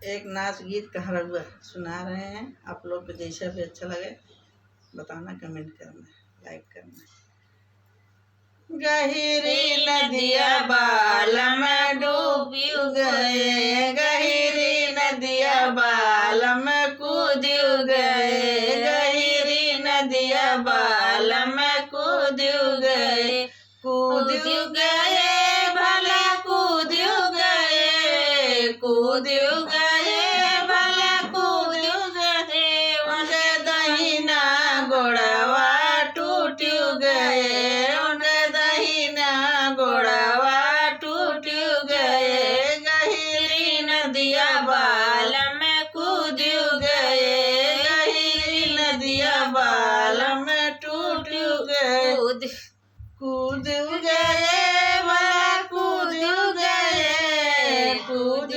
एक नाच गीत कहावत सुना रहे हैं। आप लोग को जैसा भी अच्छा लगे बताना, कमेंट करना, लाइक करना। गहिरी नदिया बाल में डूब गए, गहिरी नदिया बाल में कूद गए, गहिरी नदिया बाल में कूद गए, कूद गए भला कूद गए, कूद गए भला कूद गए, उनके दहिना गोड़वा टूट गए, उनके दहिना गोड़वा टूट गए, गहिरी नदिया बाल में कूद गए, गहिरी नदिया बाल में टूट गए, कूद गए भला कूद गए, कूद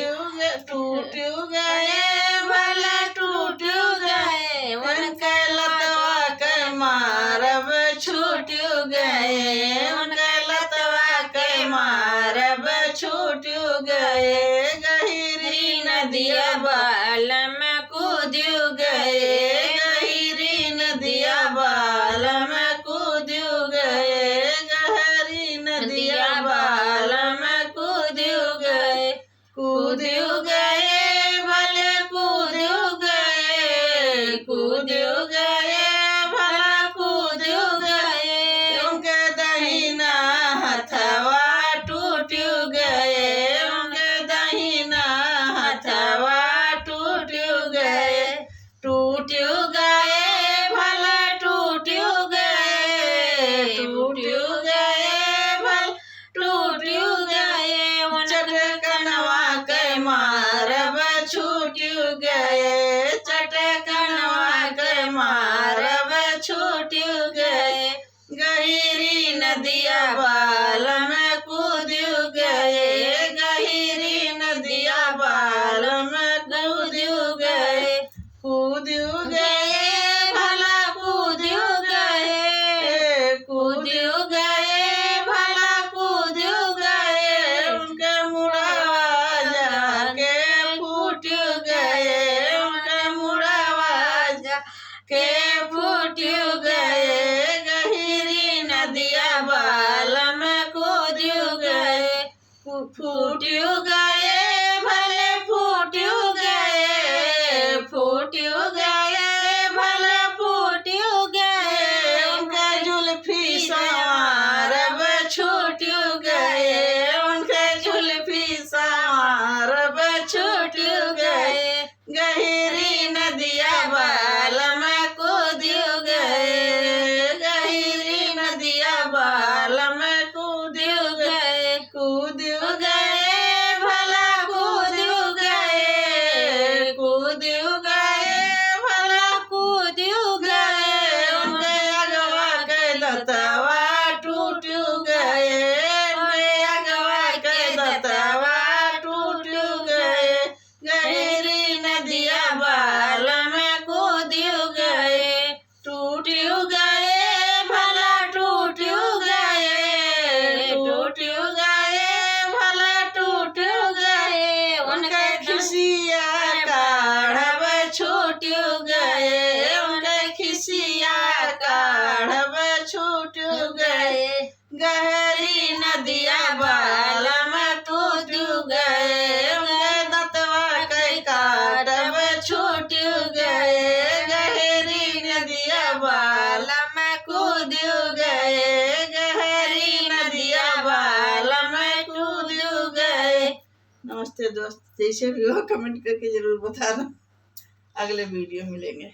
टूट गए भला टूट गए, उनके लतवा के मारब छूट गए, उनके लतवा के मारब छूट गए, गहिरी नदिया बाल में कूद गए, गहिरी नदिया बाल में कूद गए, गहरी नदिया बाल में कूद गए, कूद गए भले कूद गए, कूद गए भला कूद गए, उनके दहिना हथवा टूट गए, उनके दहिना हथवा टूट गए, टूट गए भला टूट गए, टूट गए भला टूट गए, चटकनवा के मारब छूट गए, चटकनवा के मारब छूट गए, गहिरी नदिया बाल में कूद गए, गहिरी नदिया बाल में कूद गए, कूद गए भला कूद गए, कूद गए भला कूद गए, उनके मुड़वा जाके फूट गए, उनके मुड़वा जाके फूट गए, गहिरी नदिया बाल में कूद गए, फूट गए भले फूट गए, फूट गए भले फूट गए, उनके जुल्फी संवारब छूट गए, उनके जुल्फी संवारब छूट गए, गहिरी नदिया बाल में कूद गए, गहिरी नदिया बाल में कूद गए, कूद गए भला कूद गए, कूद गए भला कूद गए, उनके अगवा के दतवा टूट गए, उनके अगवा के दतवा टूट गए, गहिरी नदिया बाल में कूद गए, टूट गए भला टूट गए, टूट गए भला टूट गए, उनके खिसिया काढ़ब छूट गए, उनके खिसिया काढ़ब छूट गए, गहरी नदिया बाल में कूद गए, उनके दतवा के काढ़ब छूट गए, गहरी नदिया बाल में कूद गए, गहरी नदिया बाल में कूद गए। नमस्ते दोस्त, जैसे भी हो कमेंट करके जरूर बताना। अगले वीडियो मिलेंगे।